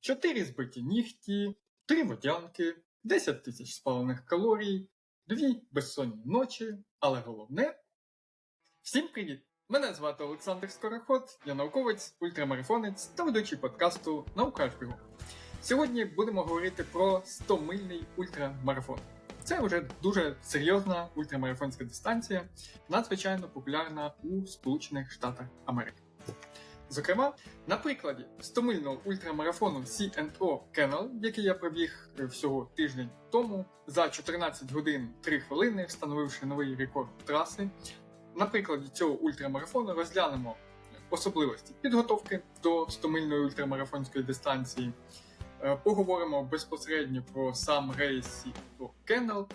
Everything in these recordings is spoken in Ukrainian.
4 збиті нігті, 3 водянки, 10 тисяч спалених калорій, 2 безсонні ночі, але головне... Всім привіт! Мене звати Олександр Скороход, я науковець, ультрамарафонець та ведучий подкасту «Наука-Бігом». Сьогодні будемо говорити про 100-мильний ультрамарафон. Це вже дуже серйозна ультрамарафонська дистанція, надзвичайно популярна у Сполучених Штатах Америки. Зокрема, на прикладі 100-мильного ультрамарафону C&O Canal, який я пробіг всього тиждень тому, за 14 годин 3 хвилини, встановивши новий рекорд траси. На прикладі цього ультрамарафону розглянемо особливості підготовки до 100-мильної ультрамарафонської дистанції, поговоримо безпосередньо про сам рейс C&O Canal,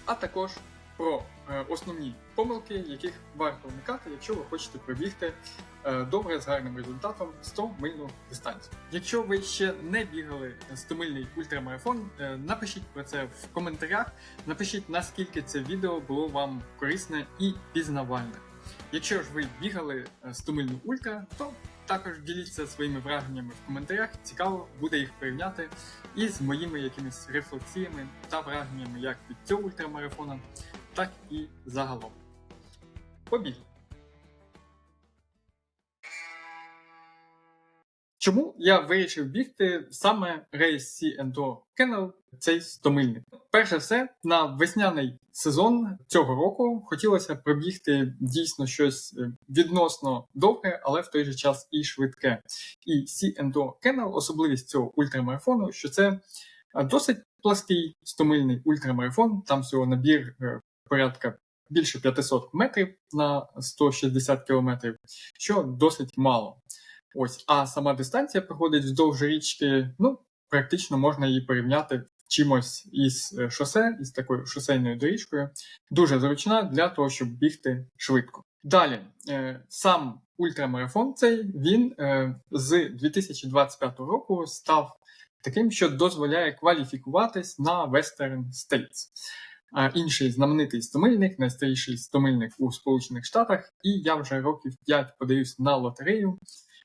а також про основні помилки, яких варто уникати, якщо ви хочете пробігти добре з гарним результатом 100-мильну дистанцію. Якщо ви ще не бігали 100-мильний ультрамарафон, напишіть про це в коментарях, напишіть, наскільки це відео було вам корисне і пізнавальне. Якщо ж ви бігали 100-мильну ультра, то також діліться своїми враженнями в коментарях, цікаво буде їх порівняти із моїми якимись рефлексіями та враженнями як від цього ультрамарафону, так і загалом. Побігли! Чому я вирішив бігти саме рейс C&O Canal, цей 100-мильний? Перше все, на весняний сезон цього року хотілося пробігти дійсно щось відносно довге, але в той же час і швидке. І C&O Canal, особливість цього ультрамарафону, що це досить плаский 100-мильний ультрамарафон, там всього набір порядка більше 500 метрів на 160 кілометрів, що досить мало. Ось, а сама дистанція проходить вздовж річки, практично можна її порівняти чимось із шосе, із такою шосейною доріжкою. Дуже зручна для того, щоб бігти швидко. Далі, сам ультрамарафон цей, він з 2025 року став таким, що дозволяє кваліфікуватись на Western States. Інший знаменитий 100-мильник, найстаріший 100-мильник у Сполучених Штатах, і я вже років 5 подаюсь на лотерею,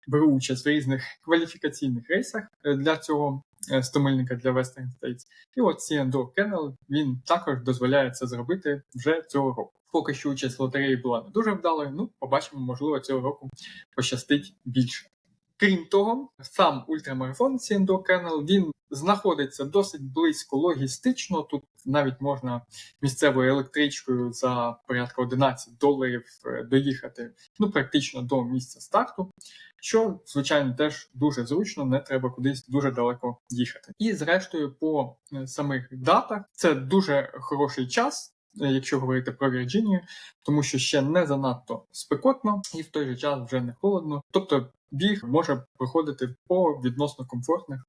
беру участь в різних кваліфікаційних рейсах для цього 100-мильника для Western States. І от C&O Canal, він також дозволяє це зробити вже цього року. Поки що участь в лотереї була не дуже вдалою, побачимо, можливо, цього року пощастить більше. Крім того, сам ультрамарафон C&O Canal, він знаходиться досить близько логістично, тут навіть можна місцевою електричкою за порядка $11 доїхати практично до місця старту, що, звичайно, теж дуже зручно, не треба кудись дуже далеко їхати. І зрештою, по самих датах, це дуже хороший час, якщо говорити про Вірджинію, тому що ще не занадто спекотно і в той же час вже не холодно. Тобто біг може проходити по відносно комфортних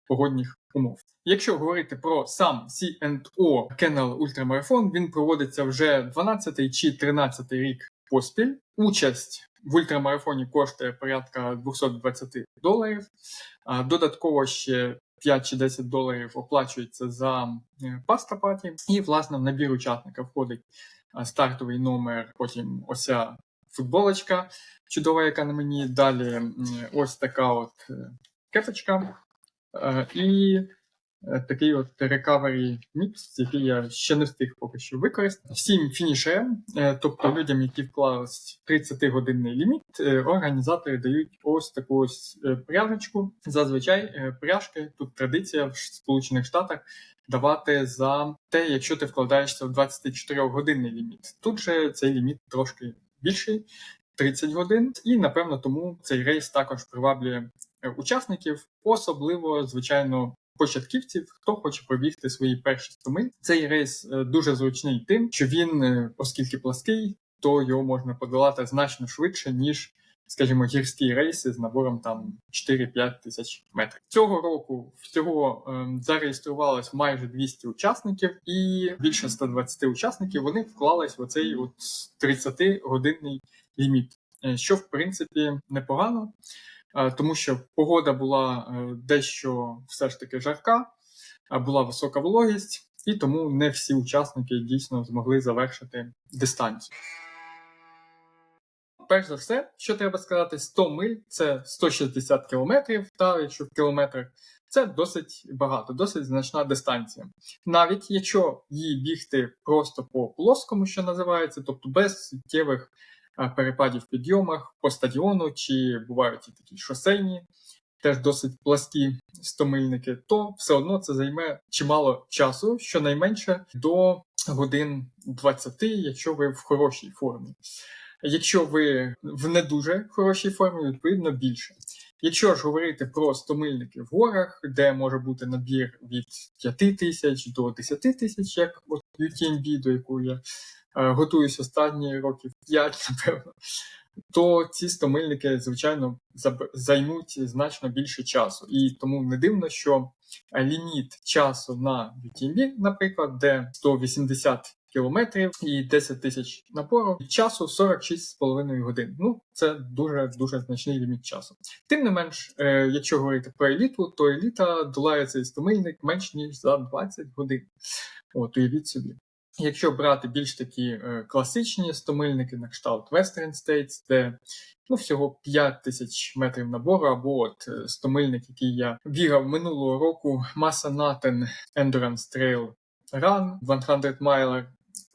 погодних умов. Якщо говорити про сам C&O Canal ультрамарафон, він проводиться вже 12-й чи 13-й рік поспіль. Участь в ультрамарафоні коштує порядка $220. Додатково ще 5 чи $10 оплачується за паста-паті. І, власне, в набір учасника входить стартовий номер, потім оця футболочка чудова, яка на мені, далі ось така от кепочка і такий от recovery mix, який я ще не встиг поки що використати. Всім фінішерам, тобто людям, які вклались 30-годинний ліміт, організатори дають ось таку ось пряжечку. Зазвичай пряжки, тут традиція в Сполучених Штатах давати за те, якщо ти вкладаєшся в 24-годинний ліміт. Тут же цей ліміт трошки більший, 30 годин, і, напевно, тому цей рейс також приваблює учасників, особливо, звичайно, початківців, хто хоче пробігти свої перші 100 миль. Цей рейс дуже зручний тим, що він, оскільки плаский, то його можна подолати значно швидше, ніж, скажімо, гірські рейси з набором там 4-5 тисяч метрів. Цього року всього зареєструвалось майже 200 учасників, і більше 120 учасників вони вклались в оцей от 30-годинний ліміт, що, в принципі, непогано, тому що погода була дещо все ж таки жарка, була висока вологість, і тому не всі учасники дійсно змогли завершити дистанцію. перш за все, що треба сказати, 100 миль – це 160 кілометрів, та якщо в кілометрах, це досить багато, досить значна дистанція. Навіть якщо її бігти просто по плоскому, що називається, тобто без суттєвих перепадів в підйомах по стадіону, чи бувають і такі шосейні, теж досить пласкі стомильники, то все одно це займе чимало часу, щонайменше до годин 20, якщо ви в хорошій формі. Якщо ви в не дуже хорошій формі, відповідно більше. Якщо ж говорити про стомильники в горах, де може бути набір від 5 тисяч до 10 тисяч, як от UTMB, до якої я готуюсь останні років 5, напевно, то ці стомильники, звичайно, займуть значно більше часу. І тому не дивно, що ліміт часу на UTMB, наприклад, де 180 кілометрів і 10 тисяч напору, часу 46,5 годин. Ну, це дуже значний ліміт часу. Тим не менш, якщо говорити про еліту, то еліта долає цей стомильник менш ніж за 20 годин. От, уявіть собі. Якщо брати більш такі класичні стомильники на кшталт Western States, де всього 5 тисяч метрів набору, або от стомильник, який я бігав минулого року, Massanutten Endurance Trail Run 100 Miler,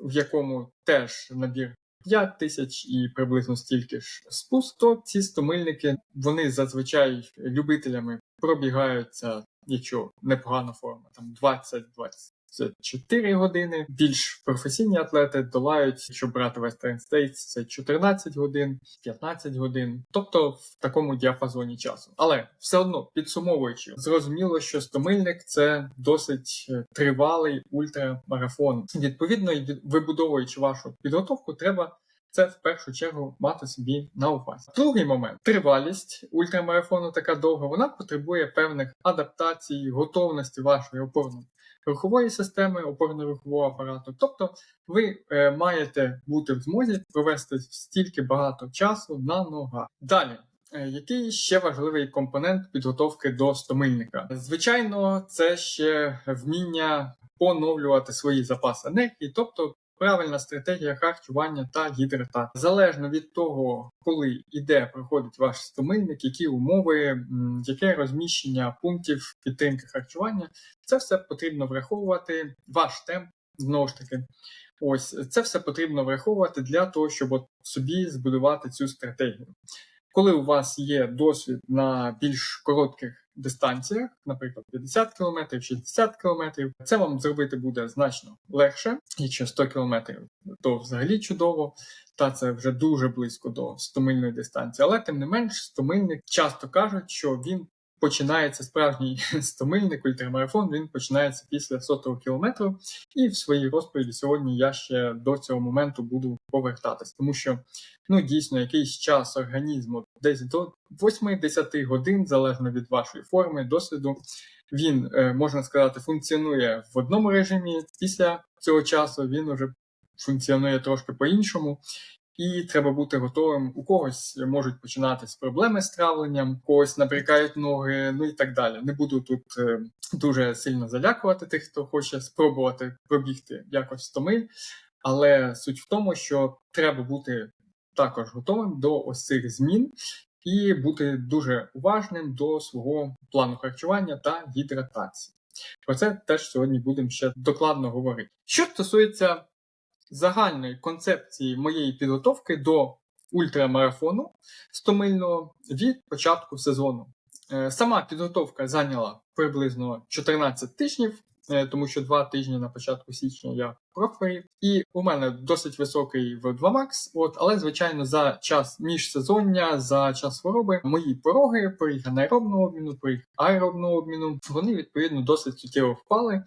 в якому теж набір 5 тисяч і приблизно стільки ж спуск, то ці стомильники, вони зазвичай любителями пробігаються, якщо непогана форма, там 20-24 години. Більш професійні атлети долають, якщо брати Western States, це 14 годин, 15 годин, тобто в такому діапазоні часу. Але все одно, підсумовуючи, зрозуміло, що стомильник – це досить тривалий ультрамарафон. Відповідно, вибудовуючи вашу підготовку, треба це в першу чергу мати собі на увазі. Другий момент. Тривалість ультрамарафону така довга, вона потребує певних адаптацій, готовності вашої опорно-рухової системи, опорно-рухового апарату. Тобто ви маєте бути в змозі провести стільки багато часу на ногах. Далі. Який ще важливий компонент підготовки до стомильника? Звичайно, це ще вміння поновлювати свої запаси енергії, тобто правильна стратегія харчування та гідратації. Залежно від того, коли і де проходить ваш стомильник, які умови, яке розміщення пунктів підтримки харчування, це все потрібно враховувати, ваш темп, знову ж таки. Ось, це все потрібно враховувати для того, щоб собі збудувати цю стратегію. Коли у вас є досвід на більш коротких дистанціях, наприклад, 50 км, 60 км, це вам зробити буде значно легше. Якщо 100 км, то взагалі чудово, та це вже дуже близько до стомильної дистанції. Але тим не менш, стомильник часто кажуть, що він починається, справжній стомильник, ультрамарафон, він починається після 100-го кілометру. І в своїй розповіді сьогодні я ще до цього моменту буду повертатись. Тому що, дійсно, якийсь час організму, десь до 8-10 годин, залежно від вашої форми, досвіду, він, можна сказати, функціонує в одному режимі. Після цього часу він уже функціонує трошки по-іншому. І треба бути готовим. У когось можуть починатись проблеми з травленням, у когось набрякають ноги, і так далі. Не буду тут дуже сильно залякувати тих, хто хоче спробувати пробігти якось 100 миль, але суть в тому, що треба бути також готовим до ось цих змін і бути дуже уважним до свого плану харчування та гідратації. Про це теж сьогодні будемо ще докладно говорити. Що стосується загальної концепції моєї підготовки до ультрамарафону стомильного від початку сезону. Сама підготовка зайняла приблизно 14 тижнів, тому що 2 тижні на початку січня я прохворів. І у мене досить високий VO2 Max, але, звичайно, за час міжсезоння, за час хвороби, мої пороги, поріг анаеробного обміну, поріг аеробного обміну, вони, відповідно, досить суттєво впали.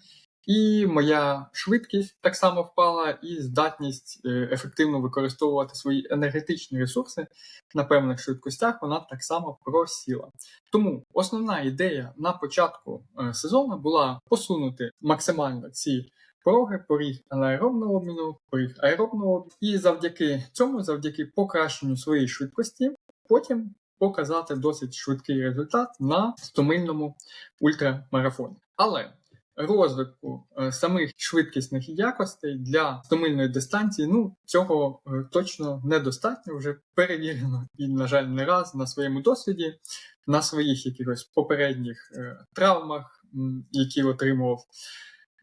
І моя швидкість так само впала, і здатність ефективно використовувати свої енергетичні ресурси на певних швидкостях, вона так само просіла. Тому основна ідея на початку сезону була посунути максимально ці пороги, поріг анаеробного обміну, поріг аеробного обміну, і завдяки цьому, завдяки покращенню своєї швидкості, потім показати досить швидкий результат на стомильному ультрамарафоні. Але розвитку самих швидкісних якостей для стомильної дистанції, цього точно недостатньо, вже перевірено і, на жаль, не раз на своєму досвіді, на своїх якихось попередніх травмах, які отримував.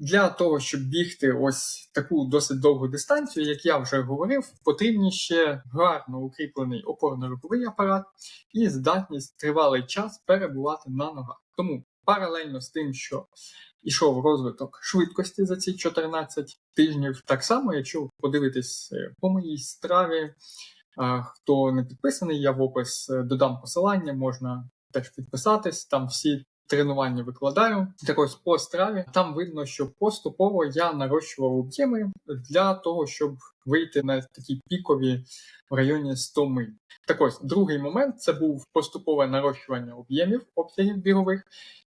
Для того, щоб бігти ось таку досить довгу дистанцію, як я вже говорив, потрібні ще гарно укріплений опорно-руховий апарат і здатність тривалий час перебувати на ногах. Тому паралельно з тим, що йшов розвиток швидкості за ці 14 тижнів, так само, якщо подивитись по моїй страві, хто не підписаний, я в опис додам посилання, можна теж підписатись, там всі тренування викладаю. Так ось по страві, там видно, що поступово я нарощував об'єми для того, щоб вийти на такі пікові в районі 100 миль. Так ось, другий момент – це був поступове нарощування обсягів бігових.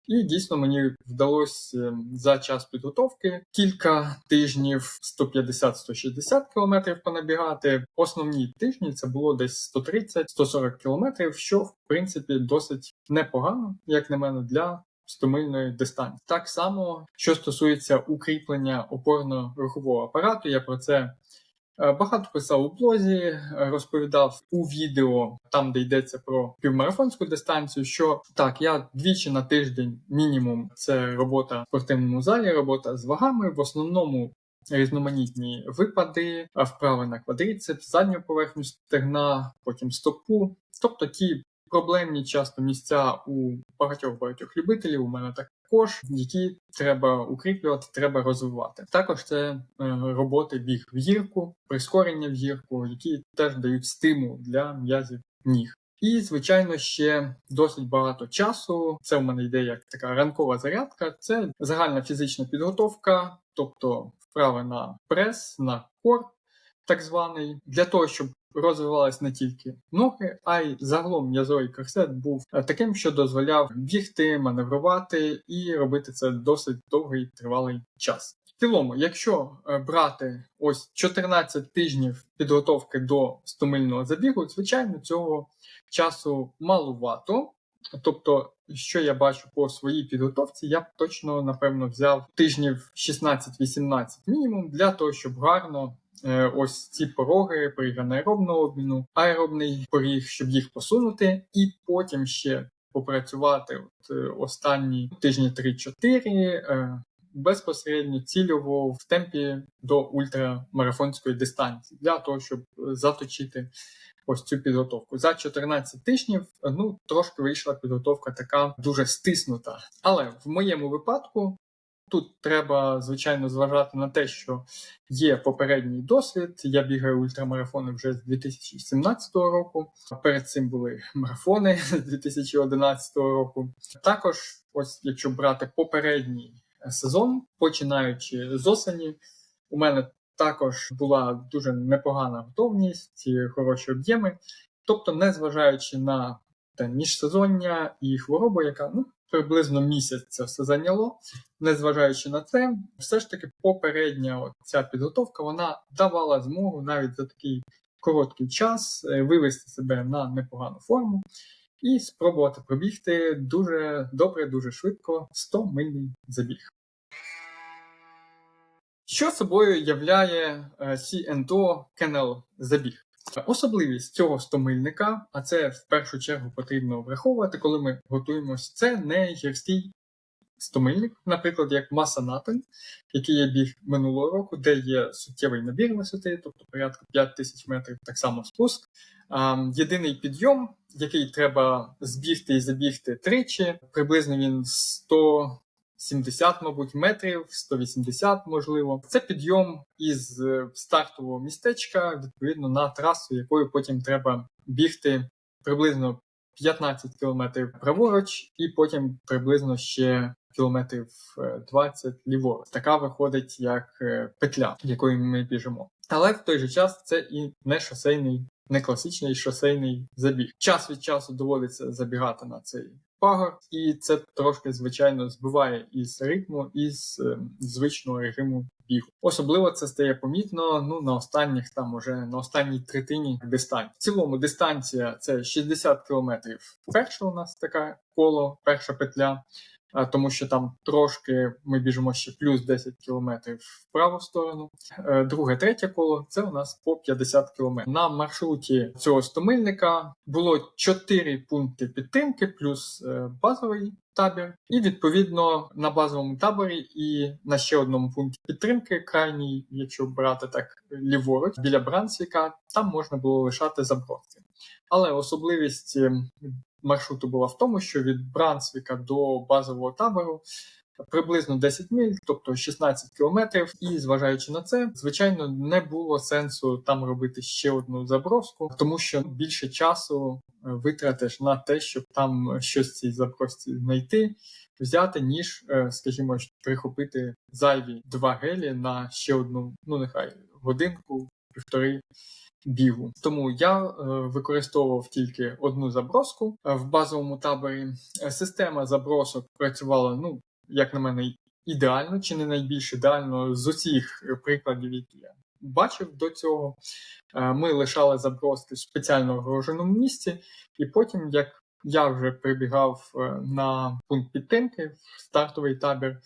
І дійсно мені вдалося за час підготовки кілька тижнів 150-160 км понабігати. Основні тижні це було десь 130-140 км, що в принципі досить непогано, як на мене, для стомильної дистанції. Так само, що стосується укріплення опорно-рухового апарату, я про це багато писав у блозі, розповідав у відео, там де йдеться про півмарафонську дистанцію, що так, я двічі на тиждень мінімум, це робота в спортивному залі, робота з вагами, в основному різноманітні випади, вправи на квадріцепс, задню поверхню стегна, потім стопу, тобто ті проблемні часто місця у багатьох любителів, у мене також, які треба укріплювати, треба розвивати. Також це роботи біг в гірку, прискорення в гірку, які теж дають стимул для м'язів ніг. І, звичайно, ще досить багато часу, це в мене йде як така ранкова зарядка, це загальна фізична підготовка, тобто вправи на прес, на кор, так званий, для того, щоб розвивались не тільки ноги, а й загалом м'язовий корсет був таким, що дозволяв бігти, маневрувати і робити це досить довгий тривалий час. В цілому, якщо брати ось 14 тижнів підготовки до стомильного забігу, звичайно, цього часу малувато. Тобто, що я бачу по своїй підготовці, я б точно, напевно, взяв тижнів 16-18 мінімум для того, щоб гарно ось ці пороги, поріг анаеробного обміну, аеробний поріг, щоб їх посунути, і потім ще попрацювати останні тижні 3-4 безпосередньо цільово в темпі до ультрамарафонської дистанції, для того, щоб заточити ось цю підготовку. За 14 тижнів, трошки вийшла підготовка така дуже стиснута. Але в моєму випадку тут треба, звичайно, зважати на те, що є попередній досвід. Я бігаю ультрамарафони вже з 2017 року. Перед цим були марафони з 2011 року. Також, ось якщо брати попередній сезон, починаючи з осені, у мене також була дуже непогана готовність, хороші об'єми. Тобто, незважаючи на те міжсезоння і хворобу, яка приблизно місяць це все зайняло, незважаючи на це, все ж таки попередня ця підготовка, вона давала змогу навіть за такий короткий час вивести себе на непогану форму і спробувати пробігти дуже добре, дуже швидко 100-мильний забіг. Що собою являє C&O Kennel забіг? Особливість цього стомильника, а це в першу чергу потрібно враховувати, коли ми готуємось, це не гірський стомильник, наприклад, як Масанатен, який я біг минулого року, де є суттєвий набір висоти, тобто порядка 5000 метрів, так само спуск. Єдиний підйом, який треба збігти і забігти тричі, приблизно він 170, мабуть, метрів, 180, можливо. Це підйом із стартового містечка, відповідно, на трасу, якою потім треба бігти приблизно 15 кілометрів праворуч і потім приблизно ще кілометрів 20 ліворуч. Така виходить як петля, якою ми біжимо. Але в той же час це і не шосейний, не класичний шосейний забіг. Час від часу доводиться забігати на цей пагорб, і це трошки, звичайно, збиває із ритму, із звичного режиму бігу. Особливо це стає помітно на останніх, на останній третині дистанції. В цілому дистанція – це 60 кілометрів. Перша у нас така коло, перша петля. тому що там трошки ми біжимо ще плюс 10 кілометрів в праву сторону. Друге, третє коло – це у нас по 50 кілометрів. На маршруті цього 100-мильника було 4 пункти підтримки плюс базовий табір. І, відповідно, на базовому таборі і на ще одному пункті підтримки, крайній, якщо брати так ліворуч, біля Брансвіка, там можна було лишати заброски. Але особливість маршруту була в тому, що від Брансвіка до базового табору приблизно 10 миль, тобто 16 кілометрів. І, зважаючи на це, звичайно, не було сенсу там робити ще одну заброску, тому що більше часу витратиш на те, щоб там щось в цій забросці знайти, взяти, ніж, скажімо, прихопити зайві 2 гелі на ще одну, нехай годинку, півтори бігу. Тому я використовував тільки одну заброску в базовому таборі. Система забросок працювала, як на мене, ідеально, чи не найбільш ідеально з усіх прикладів, які я бачив до цього. Ми лишали заброски в спеціально огороженому місці, і потім, як я вже прибігав на пункт підтримки в стартовий табір,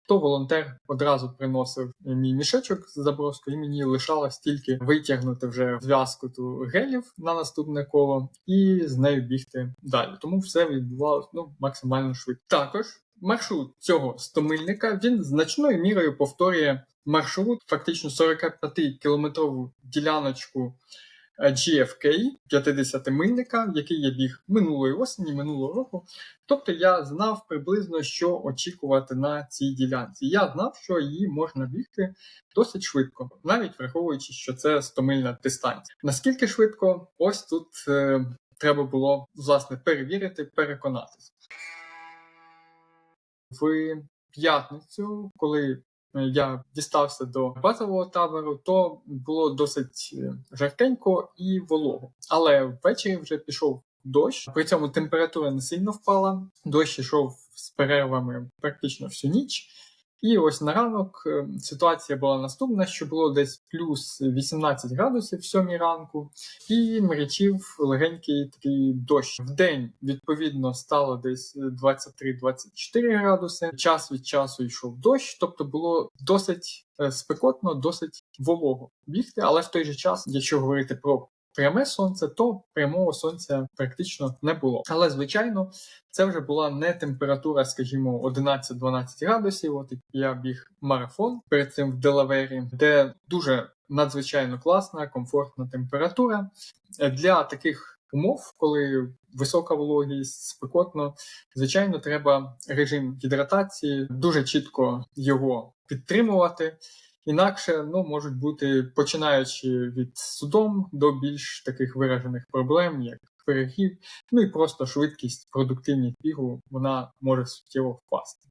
то волонтер одразу приносив мій мішечок з заброскою, і мені лишалось тільки витягнути вже зв'язку гелів на наступне коло і з нею бігти далі. Тому все відбувалося максимально швидко. Також маршрут цього 100-мильника, він значною мірою повторює маршрут, фактично 45-кілометрову діляночку GFK, 50-мильника, який я біг минулої осені, минулого року. Тобто я знав приблизно, що очікувати на цій ділянці. Я знав, що її можна бігти досить швидко, навіть враховуючи, що це 100-мильна дистанція. Наскільки швидко? Ось тут треба було, власне, перевірити, переконатися. В п'ятницю, коли я дістався до базового табору, то було досить жаркенько і волого. Але ввечері вже пішов дощ, при цьому температура не сильно впала, дощ йшов з перервами практично всю ніч. І ось на ранок ситуація була наступна, що було десь плюс 18 градусів в 7 ранку, і мрячів легенький такий дощ. Вдень, відповідно, стало десь 23-24 градуси, час від часу йшов дощ, тобто було досить спекотно, досить волого бігти, але в той же час, якщо говорити про пряме сонце, то прямого сонця практично не було. Але, звичайно, це вже була не температура, скажімо, 11-12 градусів. От я біг марафон перед цим в Делавері, де дуже надзвичайно класна, комфортна температура. Для таких умов, коли висока вологість, спекотно, звичайно, треба режим гідратації, дуже чітко його підтримувати. Інакше, можуть бути, починаючи від судом до більш таких виражених проблем, як перегрів, і просто швидкість, продуктивність бігу, вона може суттєво впасти.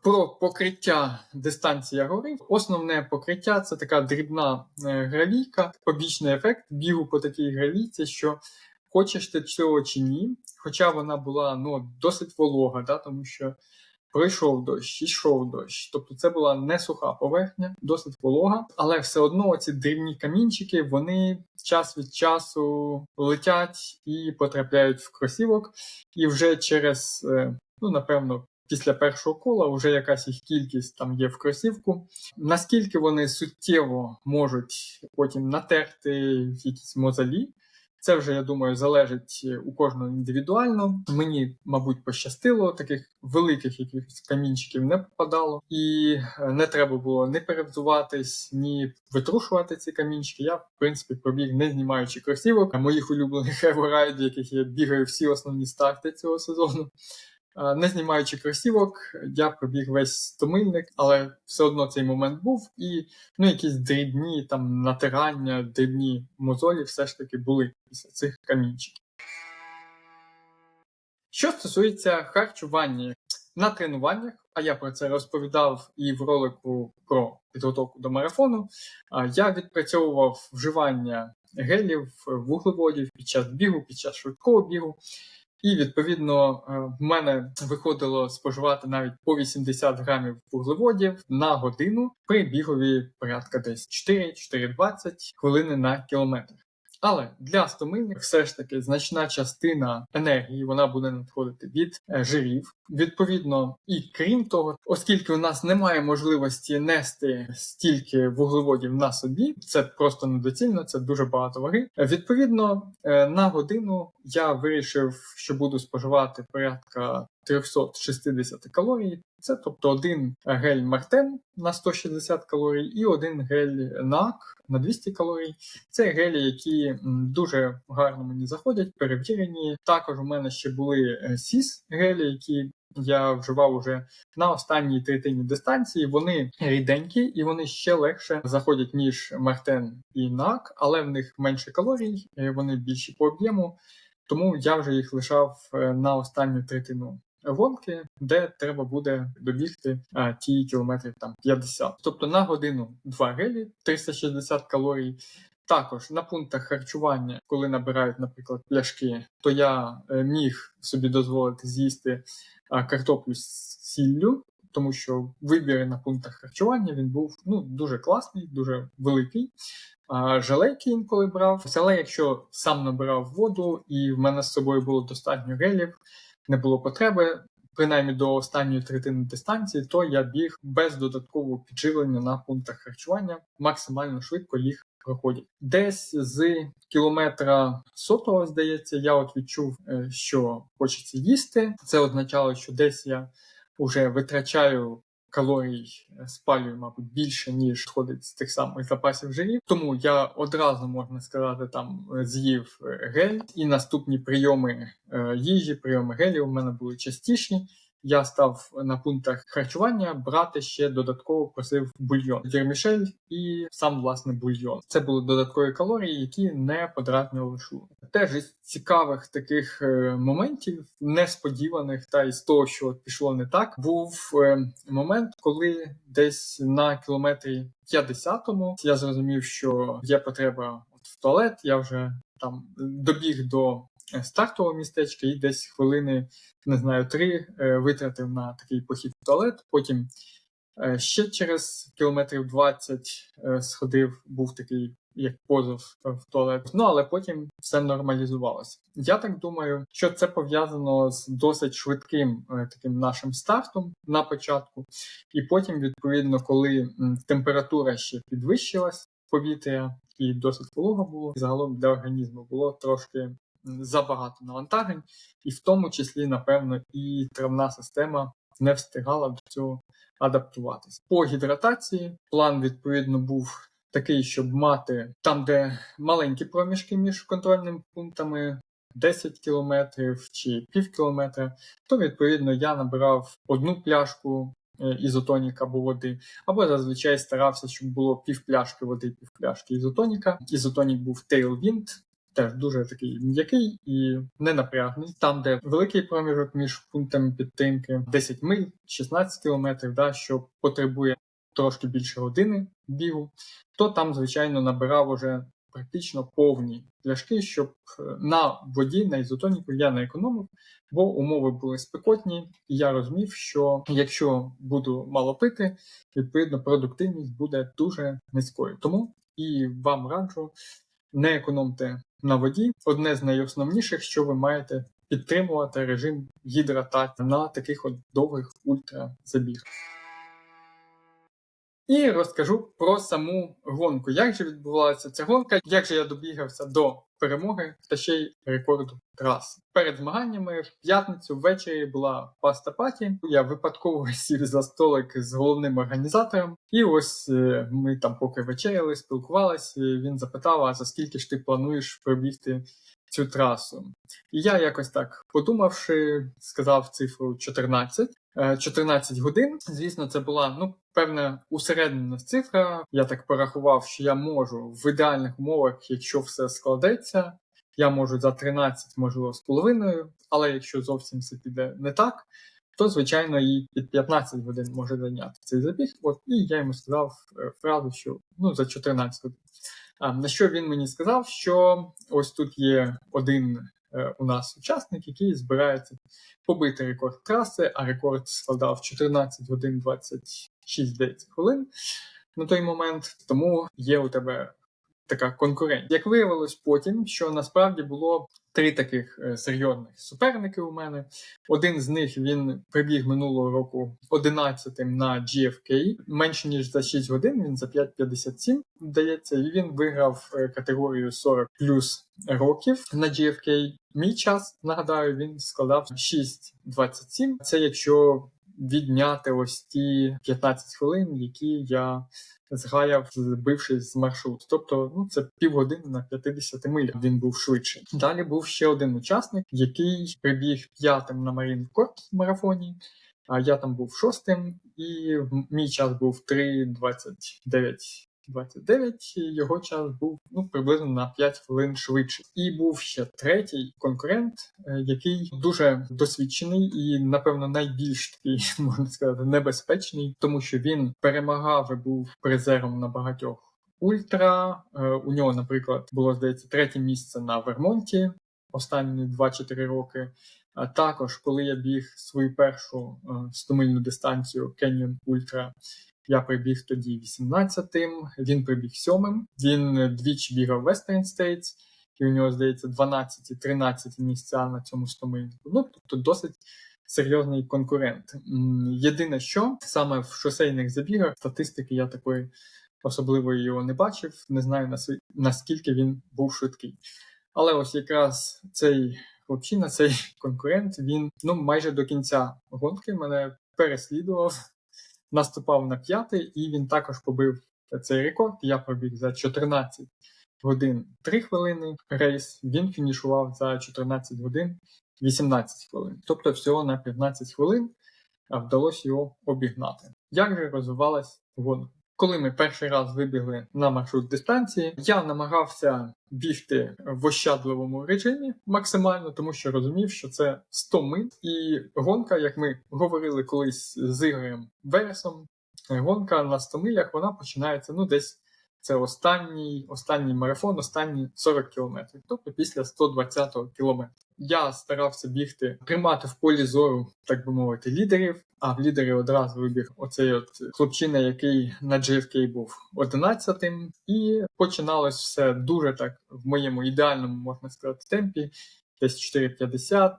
Про покриття дистанції я говорив. Основне покриття – це така дрібна гравійка, побічний ефект бігу по такій гравійці, що хочеш ти цього чи ні, хоча вона була досить волога, тому що пройшов дощ, йшов дощ. Тобто це була не суха поверхня, досить волога. Але все одно ці дрібні камінчики, вони час від часу летять і потрапляють в кросівок. І вже через, напевно, після першого кола вже якась їх кількість там є в кросівку. Наскільки вони суттєво можуть потім натерти якісь мозолі, це вже, я думаю, залежить у кожного індивідуально. Мені, мабуть, пощастило, таких великих якихось камінчиків не попадало. І не треба було ні перевзуватись, ні витрушувати ці камінчики. Я, в принципі, пробіг не знімаючи кросівок. Моїх улюблених еворайдів, яких я бігаю всі основні старти цього сезону. Не знімаючи кросівок, я пробіг весь 100-мильник, але все одно цей момент був. І якісь дрібні там натирання, дрібні мозолі все ж таки були після цих камінчиків. Що стосується харчування на тренуваннях, а я про це розповідав і в ролику про підготовку до марафону, я відпрацьовував вживання гелів, вуглеводів під час бігу, під час швидкого бігу. І, відповідно, в мене виходило споживати навіть по 80 грамів вуглеводів на годину при бігові порядка десь 4-4,20 хвилини на кілометр. Але для стомильних все ж таки значна частина енергії вона буде надходити від жирів. Відповідно, і крім того, оскільки у нас немає можливості нести стільки вуглеводів на собі, це просто недоцільно, це дуже багато ваги. Відповідно, на годину я вирішив, що буду споживати порядка 360 калорій. Це тобто один гель Мартен на 160 калорій і один гель НАК на 200 калорій. Це гелі, які дуже гарно мені заходять, перевірені. Також у мене ще були СІС гелі, які я вживав уже на останній третині дистанції. Вони ріденькі і вони ще легше заходять, ніж Мартен і НАК, але в них менше калорій, вони більші по об'єму. Тому я вже їх лишав на останню третину гонки, де треба буде добігти ті кілометрів 50. Тобто на годину 2 гелі, 360 калорій. Також на пунктах харчування, коли набирають, наприклад, пляшки, то я міг собі дозволити з'їсти картоплю з сіллю, тому що вибір на пунктах харчування він був дуже класний, дуже великий. Желейки інколи брав, але якщо сам набирав воду і в мене з собою було достатньо гелів, не було потреби, принаймні до останньої третини дистанції, то я біг без додаткового підживлення на пунктах харчування, максимально швидко їх проходять. Десь з кілометра 100-го, здається, я відчув, що хочеться їсти. Це означало, що десь я вже витрачаю калорій, спалюю, мабуть, більше, ніж входить з тих самих запасів жирів. Тому я одразу, можна сказати, з'їв гель. І наступні прийоми їжі, прийоми гелів у мене були частіші. Я став на пунктах харчування брати ще додатково просив бульйон, вірмішель і сам, власне, бульйон. Це були додаткові калорії, які не подратнювали шлунок. Теж із цікавих таких моментів, несподіваних, та із того, що пішло не так, був момент, коли десь на кілометрі 50-му я зрозумів, що є потреба в туалет, я вже добіг до стартового містечка і десь хвилини, 3 витратив на такий похід в туалет. Потім ще через кілометрів 20 сходив, був такий як позов в туалет. Але потім все нормалізувалося. Я так думаю, що це пов'язано з досить швидким таким нашим стартом на початку. І потім, відповідно, коли температура ще підвищилась повітря і досить волого було, загалом для організму було трошки забагато навантажень, і в тому числі, напевно, і травна система не встигала до цього адаптуватися. По гідратації план, відповідно, був такий, щоб мати там, де маленькі проміжки між контрольними пунктами, 10 кілометрів чи пів кілометра, то, відповідно, я набирав одну пляшку ізотоніка або води, або зазвичай старався, щоб було пів пляшки води, пів пляшки ізотоніка. Ізотонік був Tailwind, теж дуже такий м'який і ненапрягний. Там, де великий проміжок між пунктами підтримки, 10 миль, 16 кілометрів, що потребує трошки більше години бігу, то там, звичайно, набирав уже практично повні пляшки, щоб на воді, на ізотоніку я не економив, бо умови були спекотні, і я розумів, що якщо буду мало пити, відповідно продуктивність буде дуже низькою. Тому і вам раджу, не економте на воді. Одне з найосновніших, що ви маєте підтримувати режим гідратації на таких довгих ультразабігах. І розкажу про саму гонку. Як же відбувалася ця гонка, як же я добігався до перемоги та ще й рекорду траси. Перед змаганнями в п'ятницю ввечері була паста-паті. Я випадково сів за столик з головним організатором. І ось ми поки вечеряли, спілкувалися, він запитав, а за скільки ж ти плануєш пробігти цю трасу? І я якось так подумавши, сказав цифру 14. 14 годин. Звісно, це була, певна усереднена цифра. Я так порахував, що я можу в ідеальних умовах, якщо все складеться, я можу за 13, можливо, з половиною, але якщо зовсім все піде не так, то, звичайно, і під 15 годин може зайняти цей забіг. І я йому сказав фразу, що за 14 годин. На що він мені сказав, що ось тут є один у нас учасник, який збирається побити рекорд траси, а рекорд складав 14 годин 26 хвилин на той момент. Тому є у тебе така конкуренція. Як виявилось потім, що насправді було 3 таких серйозних суперники у мене. Один з них, він прибіг минулого року 11-м на GFK, менше ніж за 6 годин, він за 5:57, здається, і він виграв категорію 40 плюс років на GFK. Мій час, нагадаю, він складав 6:27. Це якщо відняти ось ті 15 хвилин, які я згаяв, збившись з маршруту. Тобто, це півгодини на 50 милях він був швидший. Далі був ще один учасник, який прибіг 5-м на Marine Court марафоні, а я там був 6-м, і мій час був 3:29, і його час був приблизно на 5 хвилин швидше. І був ще третій конкурент, який дуже досвідчений і, напевно, найбільш такий, можна сказати, небезпечний, тому що він перемагав і був призером на багатьох ультра. У нього, наприклад, було, здається, 3-те місце на Вермонті останні 2-4 роки. А також, коли я біг свою першу 100-мильну дистанцію Canyon Ultra, я прибіг тоді 18-м, він прибіг 7-м, він двічі бігав Western States, і у нього, здається, 12 і 13 місця на цьому 100-мильнику. Тобто досить серйозний конкурент. Єдине що, саме в шосейних забігах, статистики я такої особливої його не бачив, не знаю наскільки він був швидкий. Але ось якраз цей хлопчина, цей конкурент, він майже до кінця гонки мене переслідував, наступав на 5-й, і він також побив цей рекорд. Я пробіг за 14 годин 3 хвилини рейс, він фінішував за 14 годин 18 хвилин. Тобто всього на 15 хвилин вдалося його обігнати. Як же розвивалась гонка? Коли ми перший раз вибігли на маршрут дистанції, я намагався бігти в ощадливому режимі максимально, тому що розумів, що це 100 миль. І гонка, як ми говорили колись з Ігорем Вересом, гонка на 100 милях, вона починається десь це останній марафон, останні 40 кілометрів, тобто після 120-го кілометра. Я старався бігти, тримати в полі зору, так би мовити, лідерів, а в лідері одразу вибіг оцей хлопчина, який на GFK був 11-м, і починалось все дуже так в моєму ідеальному, можна сказати, темпі, десь 4:50,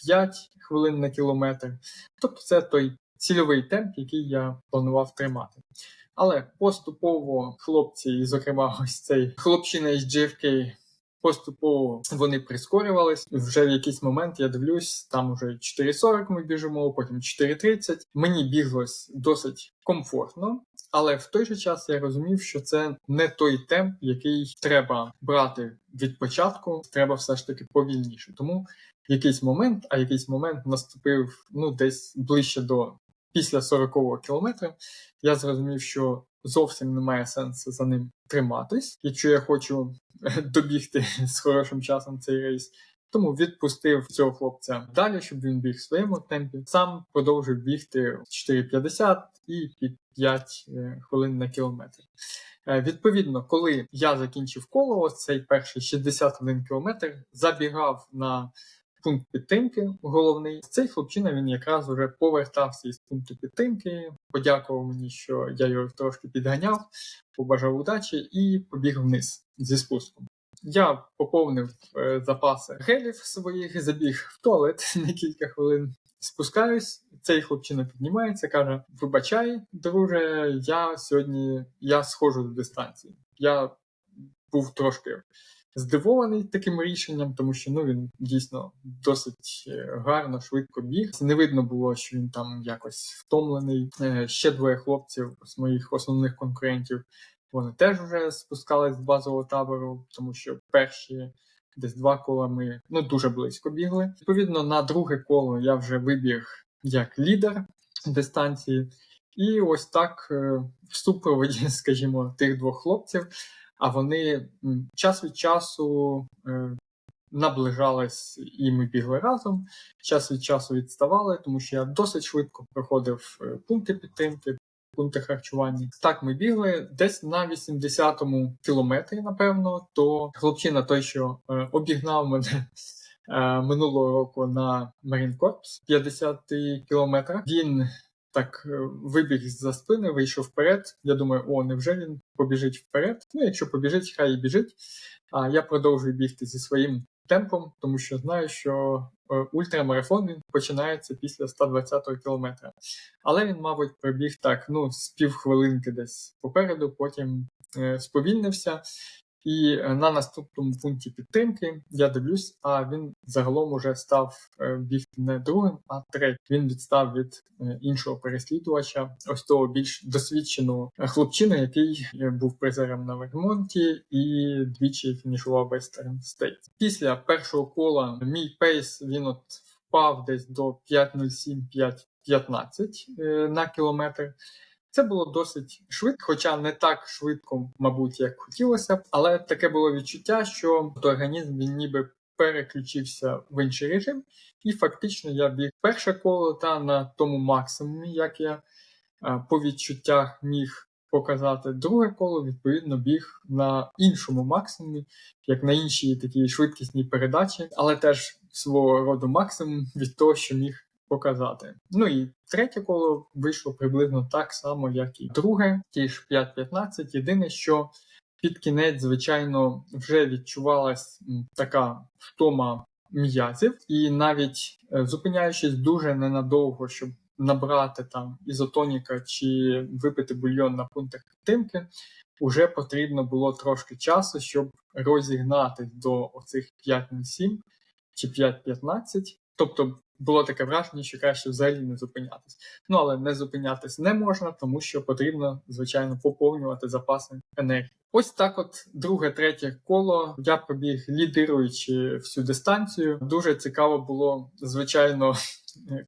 5 хвилин на кілометр. Тобто це той цільовий темп, який я планував тримати. Але поступово хлопці, і зокрема ось цей хлопчина із GFK, поступово вони прискорювались. Вже в якийсь момент я дивлюсь, там уже 4:40 ми біжимо, потім 4:30. Мені біглось досить комфортно, але в той же час я розумів, що це не той темп, який треба брати від початку, треба все ж таки повільніше. Тому якийсь момент наступив десь ближче до після 40-го кілометра, я зрозумів, що зовсім немає сенсу за ним триматись, якщо я хочу добігти з хорошим часом цей рейс. Тому відпустив цього хлопця далі, щоб він біг в своєму темпі. Сам продовжив бігти 4:50 і під 5 хвилин на кілометр. Відповідно, коли я закінчив коло, ось цей перший 61 кілометр, забігав на пункт підтримки головний. Цей хлопчина, він якраз вже повертався із пункту підтримки, подякував мені, що я його трошки підганяв, побажав удачі і побіг вниз зі спуском. Я поповнив запаси гелів своїх, забіг в туалет на кілька хвилин, спускаюсь, цей хлопчина піднімається, каже: "Вибачай, друже, я сходжу з дистанції". Я був трошки здивований таким рішенням, тому що він дійсно досить гарно, швидко біг. Не видно було, що він там якось втомлений. Ще 2 хлопців з моїх основних конкурентів, вони теж вже спускались з базового табору, тому що перші десь 2 кола ми дуже близько бігли. Відповідно, на друге коло я вже вибіг як лідер дистанції. І ось так в супроводі, скажімо, тих 2 хлопців, а вони час від часу наближались, і ми бігли разом, час від часу відставали, тому що я досить швидко проходив пункти підтримки, пункти харчування. Так ми бігли десь на 80-му кілометрі, напевно, то хлопчина той, що обігнав мене минулого року на Marine Corps 50 кілометрах, він так вибіг з-за спини, вийшов вперед. Я думаю, невже він побіжить вперед? Ну, якщо побіжить, хай і біжить. А я продовжую бігти зі своїм темпом, тому що знаю, що ультрамарафон він починається після 120-го кілометра. Але він, мабуть, пробіг так, з півхвилинки десь попереду, потім сповільнився. І на наступному пункті підтримки я дивлюсь, а він загалом уже став бігти не другим, а третім. Він відстав від іншого переслідувача, ось того більш досвідченого хлопчина, який був призером на Вермонті і двічі фінішував Western States. Після першого кола мій пейс, він впав десь до 5:07-5:15 на кілометр. Це було досить швидко, хоча не так швидко, мабуть, як хотілося б, але таке було відчуття, що організм він ніби переключився в інший режим, і фактично я біг перше коло та на тому максимумі, як я по відчуттях міг показати. Друге коло, відповідно, біг на іншому максимумі, як на іншій такій швидкісній передачі, але теж свого роду максимум від того, що міг показати. Ну і третє коло вийшло приблизно так само, як і друге, ті ж 5:15. Єдине, що під кінець, звичайно, вже відчувалась така втома м'язів, і навіть зупиняючись дуже ненадовго, щоб набрати там ізотоніка чи випити бульйон на пунктах підтримки, уже потрібно було трошки часу, щоб розігнатись до оцих 5:07 чи 5:15. Тобто було таке враження, що краще взагалі не зупинятись. Але не зупинятись не можна, тому що потрібно, звичайно, поповнювати запаси енергії. Ось так друге, третє коло я пробіг, лідируючи всю дистанцію. Дуже цікаво було, звичайно,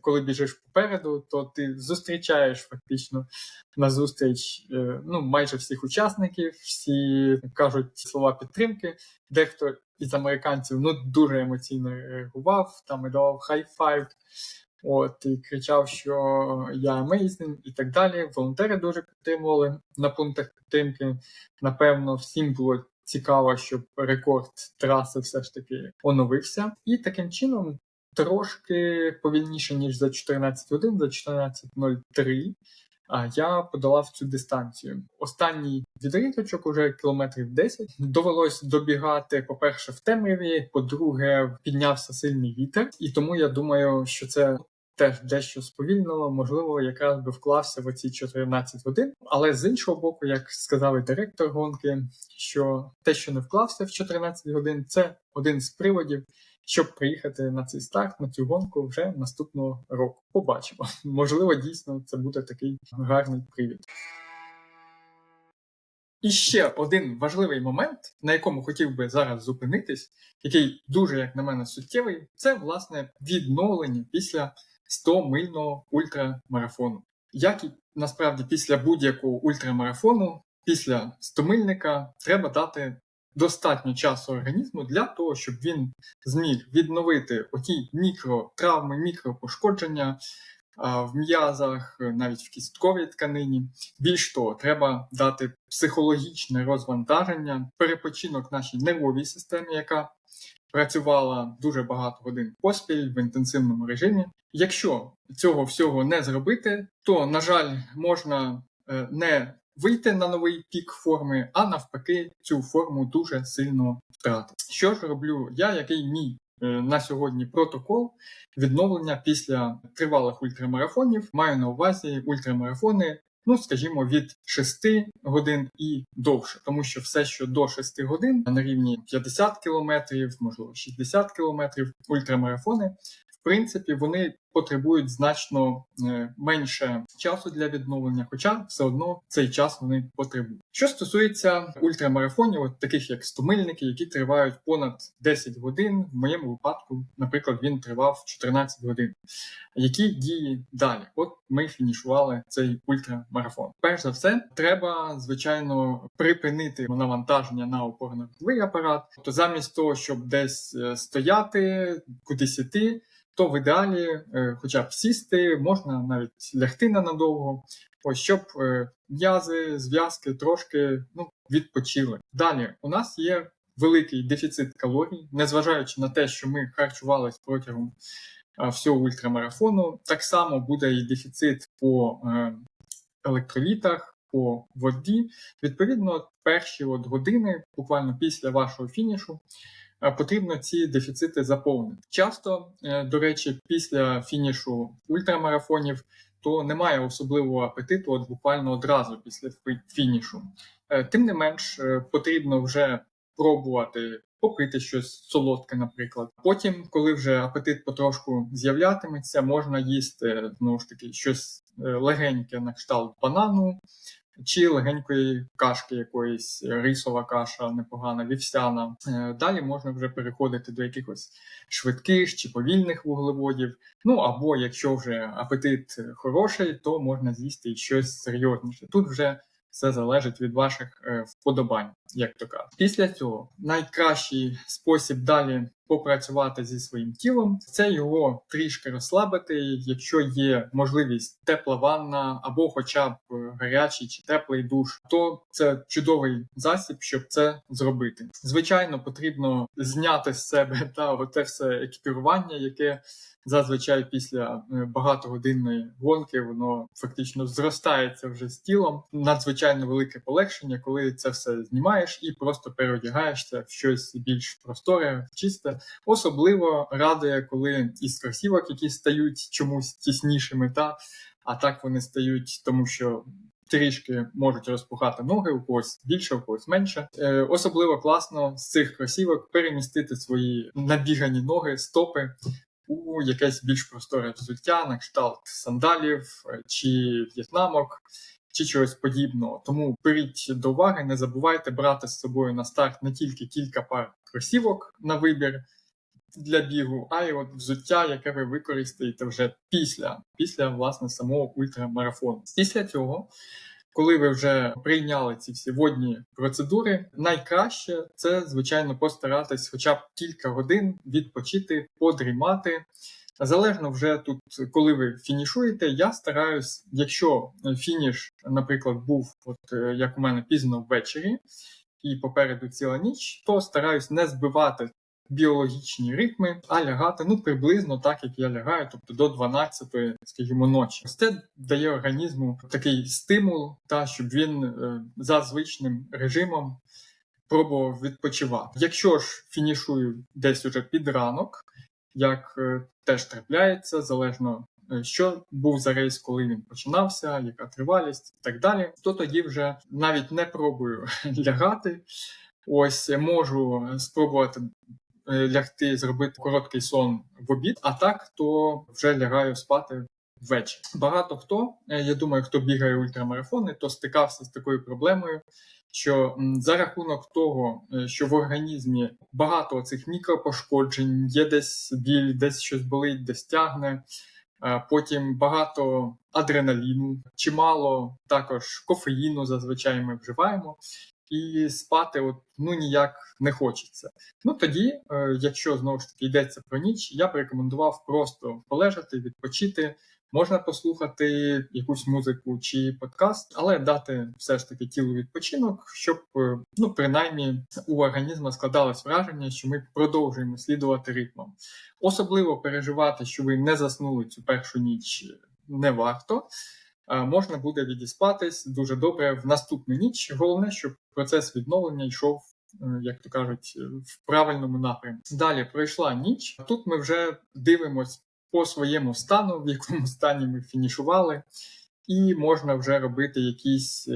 коли біжиш попереду, то ти зустрічаєш фактично назустріч майже всіх учасників, всі кажуть слова підтримки, дехто із американців дуже емоційно реагував, там і давав хай-файв, і кричав, що я amazing і так далі. Волонтери дуже підтримували на пунктах підтримки. Напевно, всім було цікаво, щоб рекорд траси все ж таки оновився. І таким чином, трошки повільніше, ніж за 14 годин, за 14:03, я подолав цю дистанцію. Останній відрізочок, уже кілометрів 10, довелось добігати, по-перше, в темряві, по-друге, піднявся сильний вітер, і тому я думаю, що це теж дещо сповільнило, можливо, якраз би вклався в оці 14 годин. Але з іншого боку, як сказав і директор гонки, що те, що не вклався в 14 годин, це один з приводів, щоб приїхати на цей старт, на цю гонку вже наступного року. Побачимо. Можливо, дійсно, це буде такий гарний привід. І ще один важливий момент, на якому хотів би зараз зупинитись, який дуже, як на мене, суттєвий, це, власне, відновлення після 100-мильного ультрамарафону. Як і, насправді, після будь-якого ультрамарафону, після 100-мильника треба дати достатньо часу організму для того, щоб він зміг відновити оті мікротравми, мікропошкодження в м'язах, навіть в кістковій тканині. Більш того, треба дати психологічне розвантаження, перепочинок нашій нервовій системі, яка працювала дуже багато годин поспіль в інтенсивному режимі. Якщо цього всього не зробити, то, на жаль, можна не вийти на новий пік форми, а навпаки цю форму дуже сильно втратити. Що ж роблю я, який мій на сьогодні протокол відновлення після тривалих ультрамарафонів? Маю на увазі ультрамарафони, скажімо, від 6 годин і довше. Тому що все, що до 6 годин, на рівні 50 кілометрів, можливо 60 кілометрів, ультрамарафони, в принципі, вони потребують значно менше часу для відновлення, хоча все одно цей час вони потребують. Що стосується ультрамарафонів, таких як 100-мильники, які тривають понад 10 годин, в моєму випадку, наприклад, він тривав 14 годин. Які дії далі? Ми фінішували цей ультрамарафон. Перш за все, треба, звичайно, припинити навантаження на опорно-руховий апарат. Тобто замість того, щоб десь стояти, кудись іти, то в ідеалі хоча б сісти, можна навіть лягти ненадовго, щоб м'язи, зв'язки трошки відпочили. Далі, у нас є великий дефіцит калорій, незважаючи на те, що ми харчувалися протягом всього ультрамарафону. Так само буде і дефіцит по електролітах, по воді. Відповідно, перші години, буквально після вашого фінішу, потрібно ці дефіцити заповнити. Часто, до речі, після фінішу ультрамарафонів, то немає особливого апетиту буквально одразу після фінішу. Тим не менш, потрібно вже пробувати попити щось солодке, наприклад. Потім, коли вже апетит потрошку з'являтиметься, можна їсти, знову ж таки, щось легеньке на кшталт банану, чи легенької кашки якоїсь, рисова каша непогана, вівсяна. Далі можна вже переходити до якихось швидких чи повільних вуглеводів. Або якщо вже апетит хороший, то можна з'їсти і щось серйозніше. Тут вже все залежить від ваших вподобань, як то кажуть. Після цього найкращий спосіб далі попрацювати зі своїм тілом – це його трішки розслабити. Якщо є можливість тепла ванна або хоча б гарячий чи теплий душ, то це чудовий засіб, щоб це зробити. Звичайно, потрібно зняти з себе те все екіпірування, яке зазвичай після багатогодинної гонки воно фактично зростається вже з тілом. Надзвичайно велике полегшення, коли це все знімаєш і просто переодягаєшся в щось більш просторе, чисте. Особливо радує, коли із кросівок, які стають чомусь тіснішими, а так вони стають, тому що трішки можуть розпухати ноги, у когось більше, у когось менше. Особливо класно з цих кросівок перемістити свої набігані ноги, стопи у якесь більш просторе взуття, на кшталт сандалів чи в'єтнамок, чи чогось подібного. Тому беріть до уваги, не забувайте брати з собою на старт не тільки кілька пар кросівок на вибір для бігу, а й взуття, яке ви використаєте вже після власне, самого ультрамарафону. Після цього, коли ви вже прийняли ці всі водні процедури, найкраще це, звичайно, постаратись хоча б кілька годин відпочити, подрімати. Залежно вже тут, коли ви фінішуєте, я стараюсь, якщо фініш, наприклад, був, як у мене, пізно ввечері, і попереду ціла ніч, то стараюсь не збивати біологічні ритми, а лягати приблизно так, як я лягаю, тобто до 12-ї, скажімо, ночі. Це дає організму такий стимул, щоб він за звичним режимом пробував відпочивати. Якщо ж фінішую десь уже під ранок, як теж трапляється, залежно що був за рейс, коли він починався, яка тривалість і так далі, то тоді вже навіть не пробую лягати. Можу спробувати лягти, зробити короткий сон в обід, а так, то вже лягаю спати ввечері. Багато хто, я думаю, хто бігає ультрамарафони, то стикався з такою проблемою, що за рахунок того, що в організмі багато цих мікропошкоджень, є десь біль, десь щось болить, десь тягне, потім багато адреналіну, чимало також кофеїну зазвичай ми вживаємо, і спати ніяк не хочеться. Тоді, якщо знову ж таки йдеться про ніч, я б рекомендував просто полежати, відпочити. Можна послухати якусь музику чи подкаст, але дати все ж таки тілу відпочинок, щоб принаймні у організму складалось враження, що ми продовжуємо слідувати ритмам. Особливо переживати, що ви не заснули цю першу ніч, не варто. Можна буде відіспатись дуже добре в наступну ніч. Головне, щоб процес відновлення йшов, як то кажуть, в правильному напрямку. Далі пройшла ніч. Тут ми вже дивимось по своєму стану, в якому стані ми фінішували. І можна вже робити якісь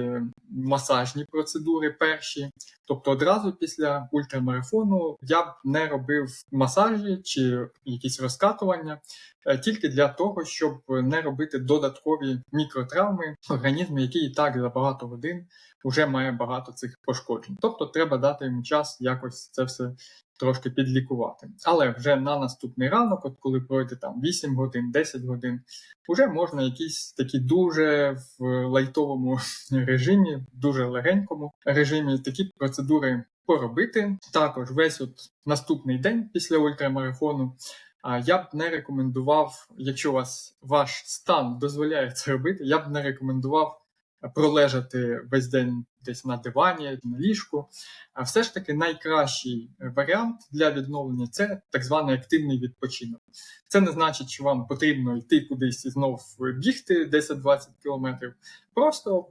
масажні процедури перші. Тобто одразу після ультрамарафону я б не робив масажі чи якісь розкатування, тільки для того, щоб не робити додаткові мікротравми організму, який і так за багато годин вже має багато цих пошкоджень. Тобто треба дати йому час якось це все трошки підлікувати. Але вже на наступний ранок, коли пройде 8 годин, 10 годин, вже можна якісь такі дуже в лайтовому режимі, дуже легенькому режимі такі процедури поробити. Також весь наступний день після ультрамарафону я б не рекомендував, якщо ваш стан дозволяє це робити, я б не рекомендував пролежати весь день десь на дивані, на ліжку. А все ж таки найкращий варіант для відновлення – це так званий активний відпочинок. Це не значить, що вам потрібно йти кудись і знов бігти 10-20 кілометрів. Просто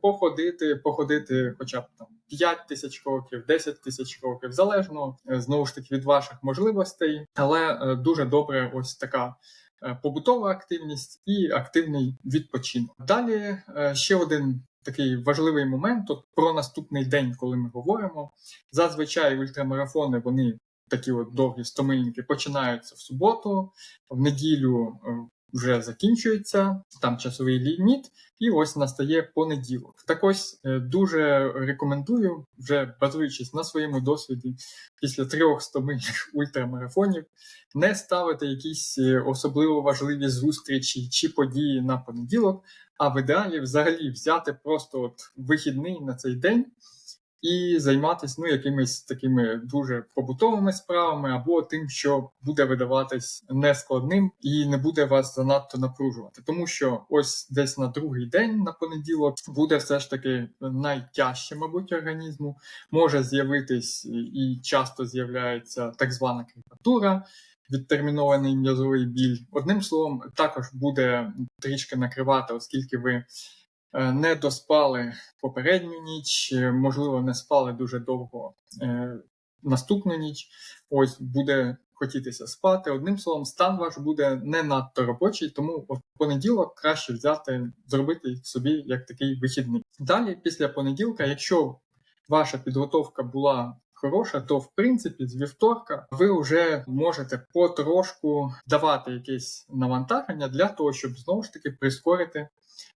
походити хоча б там 5 тисяч кроків, 10 тисяч кроків, залежно, знову ж таки, від ваших можливостей. Але дуже добре ось така побутова активність і активний відпочинок. Далі ще один такий важливий момент от про наступний день, коли ми говоримо. Зазвичай ультрамарафони, вони такі от довгі стомильники, починаються в суботу, в неділю вже закінчується, там часовий ліміт, і ось настає понеділок. Так ось дуже рекомендую, вже базуючись на своєму досвіді, після 3 стомильних ультрамарафонів, не ставити якісь особливо важливі зустрічі чи події на понеділок, а в ідеалі взагалі взяти просто от вихідний на цей день і займатися якимись такими дуже побутовими справами або тим, що буде видаватись нескладним і не буде вас занадто напружувати. Тому що ось десь на другий день, на понеділок, буде все ж таки найтяжче, мабуть, організму. Може з'явитись і часто з'являється так звана кріпатура, відтермінований м'язовий біль. Одним словом, також буде трішки накривати, оскільки ви не доспали попередню ніч, можливо, не спали дуже довго наступну ніч, ось буде хотітися спати. Одним словом, стан ваш буде не надто робочий, тому в понеділок краще взяти, зробити собі як такий вихідний. Далі, після понеділка, якщо ваша підготовка була хороша, то в принципі з вівторка ви вже можете потрошку давати якесь навантаження для того, щоб знову ж таки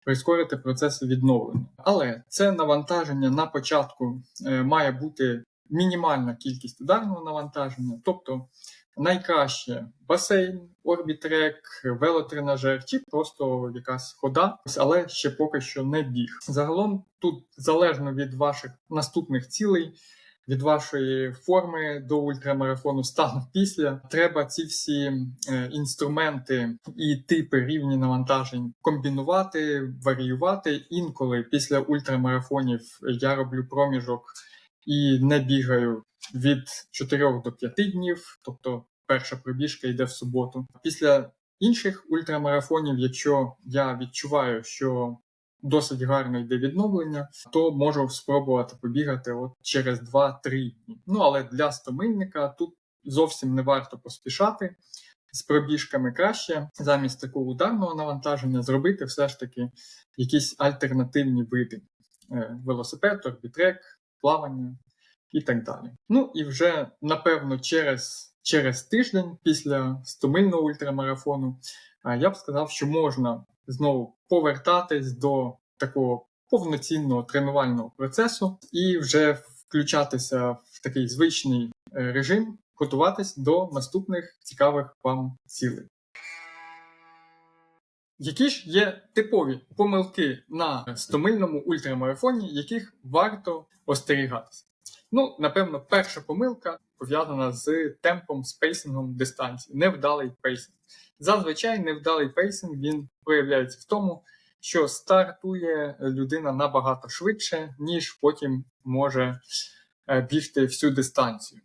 прискорити процеси відновлення. Але це навантаження на початку має бути мінімальна кількість ударного навантаження, тобто найкраще басейн, орбітрек, велотренажер чи просто якась хода, але ще поки що не біг. Загалом тут залежно від ваших наступних цілей, від вашої форми до ультрамарафону стану після, треба ці всі інструменти і типи рівні навантажень комбінувати, варіювати. Інколи після ультрамарафонів я роблю проміжок і не бігаю від 4 до 5 днів, тобто перша пробіжка йде в суботу. Після інших ультрамарафонів, якщо я відчуваю, що досить гарно йде відновлення, то можу спробувати побігати от через 2-3 дні. Але для стомильника тут зовсім не варто поспішати. З пробіжками краще замість такого ударного навантаження зробити все ж таки якісь альтернативні види. Велосипед, орбітрек, плавання і так далі. І вже, напевно, через тиждень після стомильного ультрамарафону я б сказав, що можна знову повертатись до такого повноцінного тренувального процесу і вже включатися в такий звичний режим, готуватись до наступних цікавих вам цілей. Які ж є типові помилки на стомильному ультрамарафоні, яких варто остерігатися? Напевно, перша помилка пов'язана з темпом, з пейсингом дистанції. Невдалий пейсинг. Зазвичай невдалий пейсинг, він проявляється в тому, що стартує людина набагато швидше, ніж потім може бігти всю дистанцію.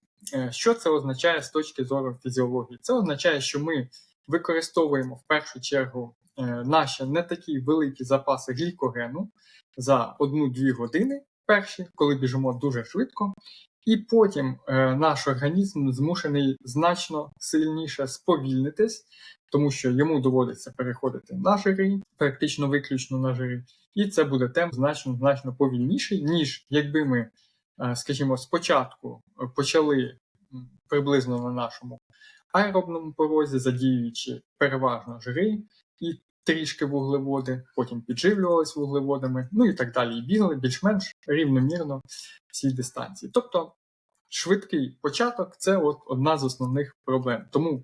Що це означає з точки зору фізіології? Це означає, що ми використовуємо в першу чергу наші не такі великі запаси глікогену за 1-2 години перші, коли біжимо дуже швидко, і потім наш організм змушений значно сильніше сповільнитись, тому що йому доводиться переходити на жири, практично виключно на жири, і це буде темп значно повільніший, ніж якби ми, скажімо, спочатку почали приблизно на нашому аеробному порозі, задіюючи переважно жири і трішки вуглеводи, потім підживлювалися вуглеводами, і так далі, і бігали більш-менш рівномірно всій дистанції. Тобто швидкий початок – це одна з основних проблем. Тому,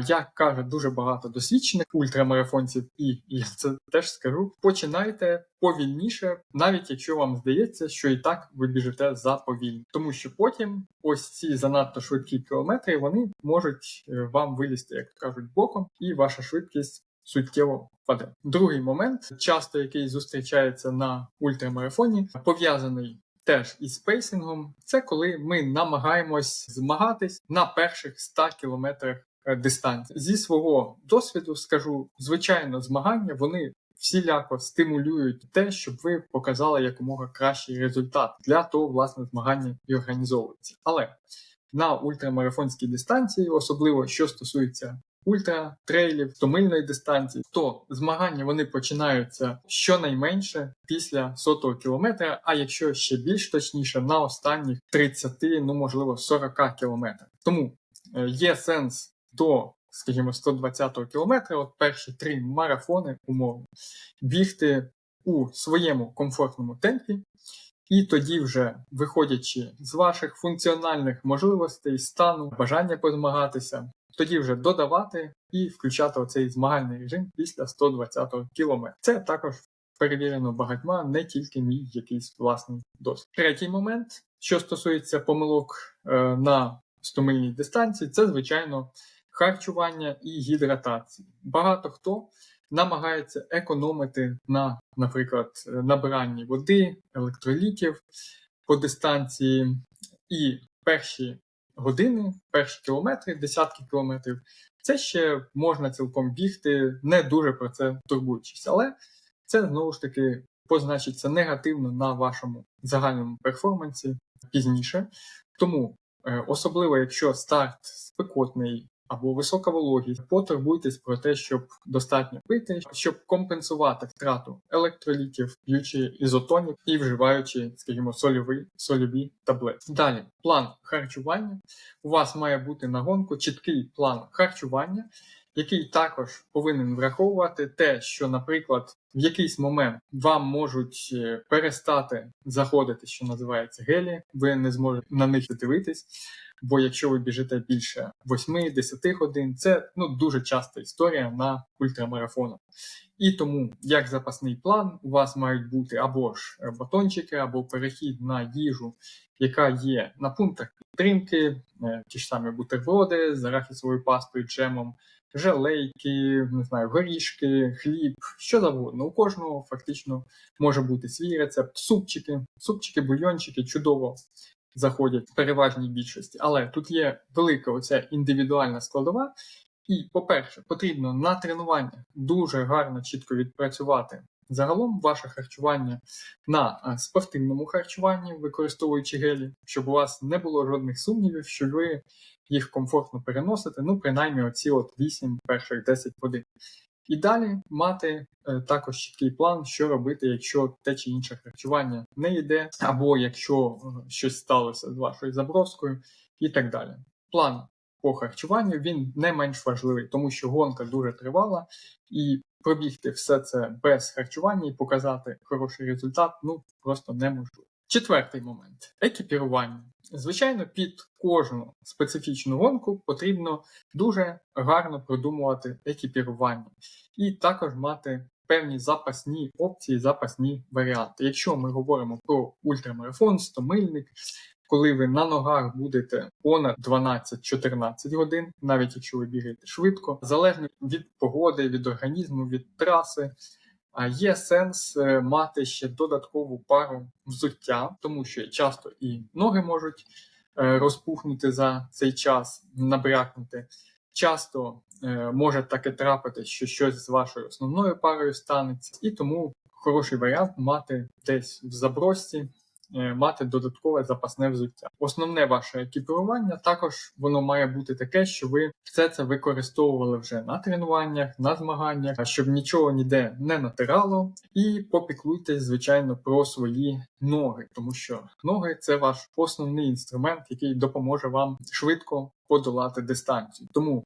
як каже дуже багато досвідчених ультрамарафонців, і я це теж скажу, починайте повільніше, навіть якщо вам здається, що і так ви біжите заповільно. Тому що потім ось ці занадто швидкі кілометри, вони можуть вам вилізти, як кажуть, боком, і ваша швидкість суттєво впаде. Другий момент, часто який зустрічається на ультрамарафоні, пов'язаний теж із пейсингом, це коли ми намагаємось змагатись на перших 100 кілометрах дистанції. Зі свого досвіду скажу, звичайно, змагання, вони всіляко стимулюють те, щоб ви показали якомога кращий результат. Для того, власне, змагання і організовуються. Але на ультрамарафонській дистанції, особливо що стосується ультра-трейлів, томильної дистанції, то змагання вони починаються щонайменше після 100-го кілометра, а якщо ще більш точніше, на останніх 30, ну можливо 40 кілометрах. Тому є сенс до, скажімо, 120-го кілометра, от перші 3 марафони умовно, бігти у своєму комфортному темпі, і тоді вже, виходячи з ваших функціональних можливостей, стану, бажання позмагатися, тоді вже додавати і включати оцей змагальний режим після 120-го кілометра. Це також перевірено багатьма, не тільки мій якийсь власний досвід. Третій момент, що стосується помилок на 100-мильній дистанції, це, звичайно, харчування і гідратація. Багато хто намагається економити на, наприклад, набиранні води, електролітів по дистанції, і перші години, перші кілометри, десятки кілометрів, це ще можна цілком бігти, не дуже про це турбуючись. Але це, знову ж таки, позначиться негативно на вашому загальному перформансі пізніше. Тому, особливо, якщо старт спекотний, або висока вологість, потурбуйтесь про те, щоб достатньо пити, щоб компенсувати втрату електролітів, п'ючи ізотонік і вживаючи, скажімо, сольові таблетки. Далі, план харчування. У вас має бути на гонку чіткий план харчування, який також повинен враховувати те, що, наприклад, в якийсь момент вам можуть перестати заходити, що називається, гелі, ви не зможете на них дивитись, бо якщо ви біжите більше 8-10 годин, це дуже часта історія на ультрамарафонах. І тому, як запасний план, у вас мають бути або ж батончики, або перехід на їжу, яка є на пунктах підтримки, ті ж самі бутерброди з арахісовою пастою, джемом, желейки, не знаю, горішки, хліб, що завгодно. У кожного фактично може бути свій рецепт. Супчики, бульйончики чудово заходять в переважній більшості. Але тут є велика оця індивідуальна складова. І, по-перше, потрібно на тренуваннях дуже гарно, чітко відпрацювати загалом ваше харчування на спортивному харчуванні, використовуючи гелі, щоб у вас не було жодних сумнівів, що ви їх комфортно переносите, принаймні оці 8 перших 10 годин. І далі мати також чіткий план, що робити, якщо те чи інше харчування не йде, або якщо щось сталося з вашою заброскою і так далі. План по харчуванню, він не менш важливий, тому що гонка дуже тривала, і пробігти все це без харчування і показати хороший результат, просто неможливо. Четвертий момент – екіпірування. Звичайно, під кожну специфічну гонку потрібно дуже гарно продумувати екіпірування. І також мати певні запасні опції, запасні варіанти. Якщо ми говоримо про ультрамарафон, 100-мильник, коли ви на ногах будете понад 12-14 годин, навіть якщо ви бігаєте швидко, залежно від погоди, від організму, від траси, є сенс мати ще додаткову пару взуття, тому що часто і ноги можуть розпухнути за цей час, набрякнути. Часто може таке трапити, що щось з вашою основною парою станеться, і тому хороший варіант мати десь в забросці, мати додаткове запасне взуття. Основне ваше екіпірування також воно має бути таке, що ви все це використовували вже на тренуваннях, на змаганнях, щоб нічого ніде не натирало. І попіклуйтесь, звичайно, про свої ноги, тому що ноги – це ваш основний інструмент, який допоможе вам швидко подолати дистанцію. Тому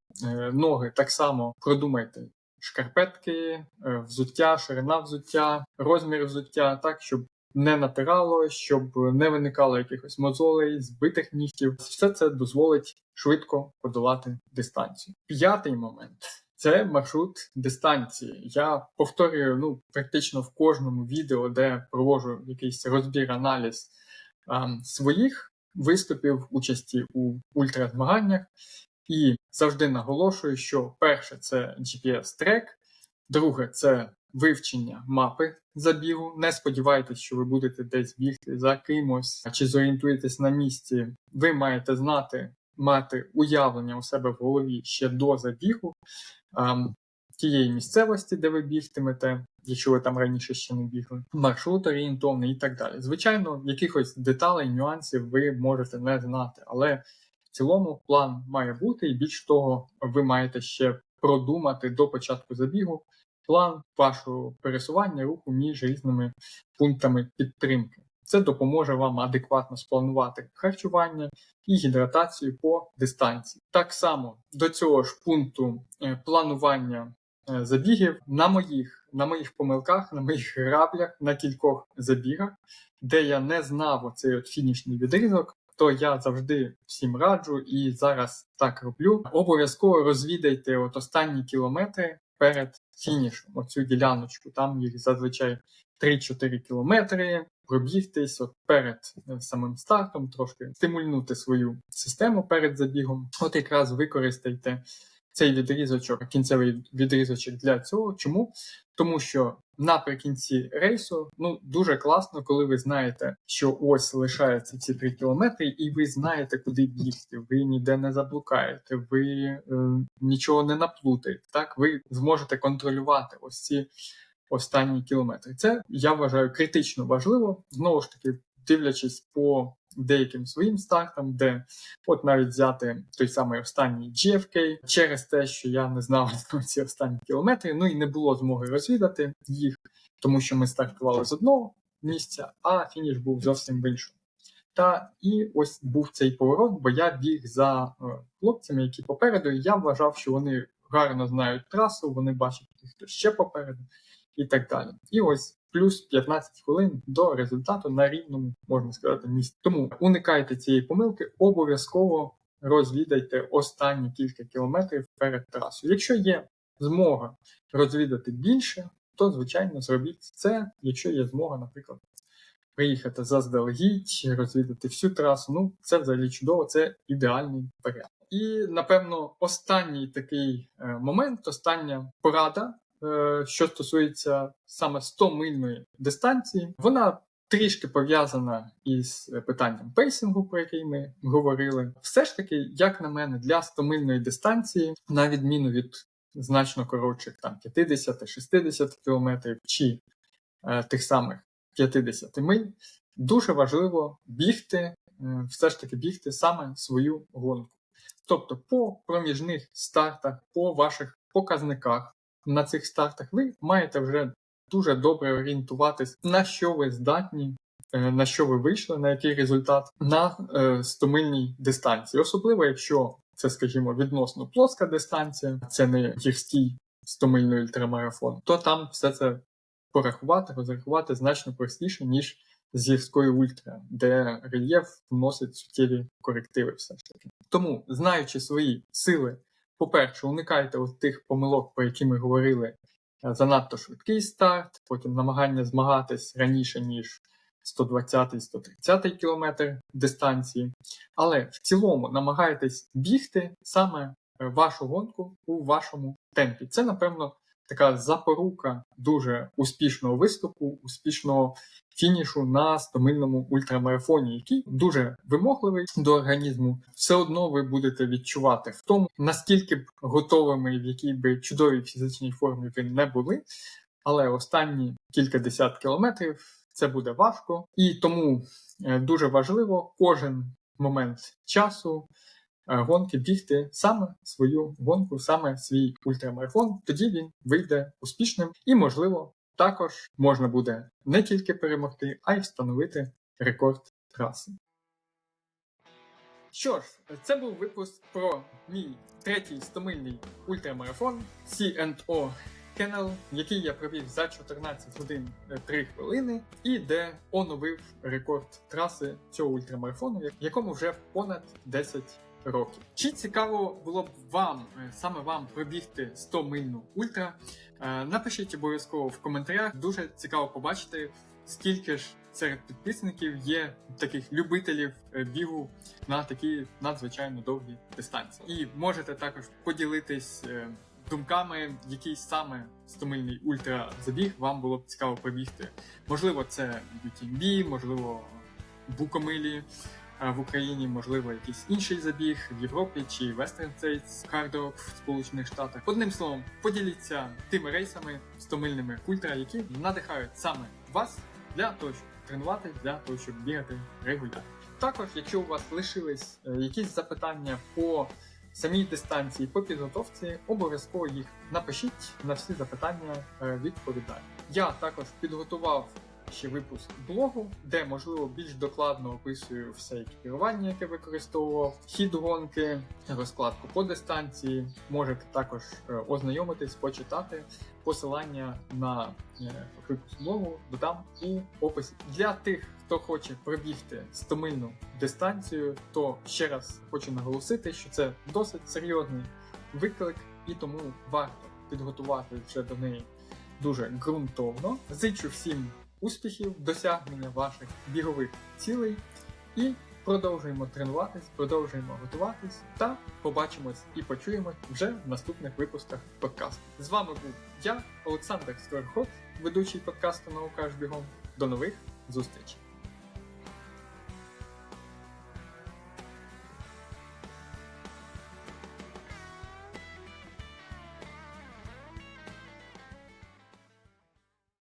ноги так само продумайте. Шкарпетки, взуття, ширина взуття, розмір взуття, так, щоб не натирало, щоб не виникало якихось мозолей, збитих нігтів. Все це дозволить швидко подолати дистанцію. П'ятий момент – це маршрут дистанції. Я повторюю практично в кожному відео, де проводжу якийсь розбір-аналіз своїх виступів, участі у ультразмаганнях. І завжди наголошую, що перше – це GPS-трек, Друге – це вивчення мапи забігу. Не сподівайтесь, що ви будете десь бігти за кимось чи зорієнтуєтесь на місці. Ви маєте мати уявлення у себе в голові ще до забігу тієї місцевості, де ви бігтимете, якщо ви там раніше ще не бігли, маршрут орієнтовний і так далі. Звичайно, якихось деталей, нюансів ви можете не знати, але в цілому план має бути, і більш того, ви маєте ще продумати до початку забігу план вашого пересування руху між різними пунктами підтримки. Це допоможе вам адекватно спланувати харчування і гідратацію по дистанції. Так само до цього ж пункту планування забігів на моїх помилках, на моїх граблях, на кількох забігах, де я не знав оцей фінішний відрізок, то я завжди всім раджу і зараз так роблю. Обов'язково розвідайте останні кілометри перед фінішем, оцю діляночку. Там їх зазвичай 3-4 кілометри, пробігтись перед самим стартом, трошки стимульнути свою систему перед забігом. От якраз використайте цей відрізочок, кінцевий відрізочок для цього. Чому? Тому що наприкінці рейсу дуже класно, коли ви знаєте, що ось лишаються ці 3 кілометри, і ви знаєте, куди бігти. Ви ніде не заблукаєте, ви нічого не наплутаєте. Так, ви зможете контролювати ось ці останні кілометри. Це, я вважаю, критично важливо. Знову ж таки, дивлячись по деяким своїм стартам, де от навіть взяти той самий останній GFK, через те, що я не знав ці останні кілометри, і не було змоги розвідати їх, тому що ми стартували з одного місця, а фініш був зовсім в іншому. І ось був цей поворот, бо я біг за хлопцями, які попереду, і я вважав, що вони гарно знають трасу, вони бачать, хто ще попереду і так далі. І ось плюс 15 хвилин до результату на рівному, можна сказати, місці. Тому уникайте цієї помилки, обов'язково розвідайте останні кілька кілометрів перед трасою. Якщо є змога розвідати більше, то, звичайно, зробіть це. Якщо є змога, наприклад, приїхати заздалегідь, розвідати всю трасу, це взагалі чудово, це ідеальний варіант. І, напевно, останній такий момент, остання порада, що стосується саме 100-мильної дистанції, вона трішки пов'язана із питанням пейсингу, про який ми говорили. Все ж таки, як на мене, для 100-мильної дистанції, на відміну від значно коротших 50-60 кілометрів чи тих самих 50 миль, дуже важливо все ж таки бігти саме свою гонку. Тобто по проміжних стартах, по ваших показниках на цих стартах ви маєте вже дуже добре орієнтуватись, на що ви здатні, на що ви вийшли, на який результат на 100-мильній дистанції. Особливо, якщо це, скажімо, відносно плоска дистанція, це не гірський 100-мильний ультрамарафон, то там все це розрахувати значно простіше, ніж з гірської ультра, де рельєф вносить суттєві корективи все ж таки. Тому, знаючи свої сили, по-перше, уникайте тих помилок, про які ми говорили, занадто швидкий старт, потім намагання змагатись раніше, ніж 120-130 кілометр дистанції. Але в цілому намагайтесь бігти саме вашу гонку у вашому темпі. Це, напевно, така запорука дуже успішного виступу, успішного фінішу на 100-мильному ультрамарафоні, який дуже вимогливий до організму. Все одно ви будете відчувати в тому, наскільки б готовими, в якій би чудовій фізичній формі ви не були, але останні кількадесят кілометрів це буде важко. І тому дуже важливо кожен момент часу гонки бігти саме свою гонку, саме свій ультрамарафон, тоді він вийде успішним і, можливо, також можна буде не тільки перемогти, а й встановити рекорд траси. Що ж, це був випуск про мій третій 100-мильний ультрамарафон C&O Canal, який я пробіг за 14 годин 3 хвилини і де оновив рекорд траси цього ультрамарафону, якому вже понад 10 років. Чи цікаво було б саме вам пробігти 100-мильну ультра? Напишіть обов'язково в коментарях. Дуже цікаво побачити, скільки ж серед підписників є таких любителів бігу на такі надзвичайно довгі дистанції. І можете також поділитись думками, який саме стомильний ультразабіг вам було б цікаво пробігти. Можливо, це UTMB, можливо, Букомилі в Україні, можливо, якийсь інший забіг в Європі чи Western States Cardio в Сполучених Штатах. Одним словом, поділіться тими рейсами стомильними ультра, які надихають саме вас для того, щоб тренувати, для того, щоб бігати регулярно. Також, якщо у вас лишились якісь запитання по самій дистанції, по підготовці, обов'язково їх напишіть, на всі запитання відповідаю. Я також підготував ще випуск блогу, де, можливо, більш докладно описую все екіпірування, яке використовував, хід гонки, розкладку по дистанції. Можете також ознайомитись, почитати. Посилання на випуск блогу додам у описі. Для тих, хто хоче пробігти стомильну дистанцію, то ще раз хочу наголосити, що це досить серйозний виклик, і тому варто підготувати вже до неї дуже ґрунтовно. Зичу всім успіхів, досягнення ваших бігових цілей і продовжуємо тренуватись, продовжуємо готуватись та побачимось і почуємось вже в наступних випусках подкасту. З вами був я, Олександр Скороход, ведучий подкасту «Наука аж бігом». До нових зустрічей!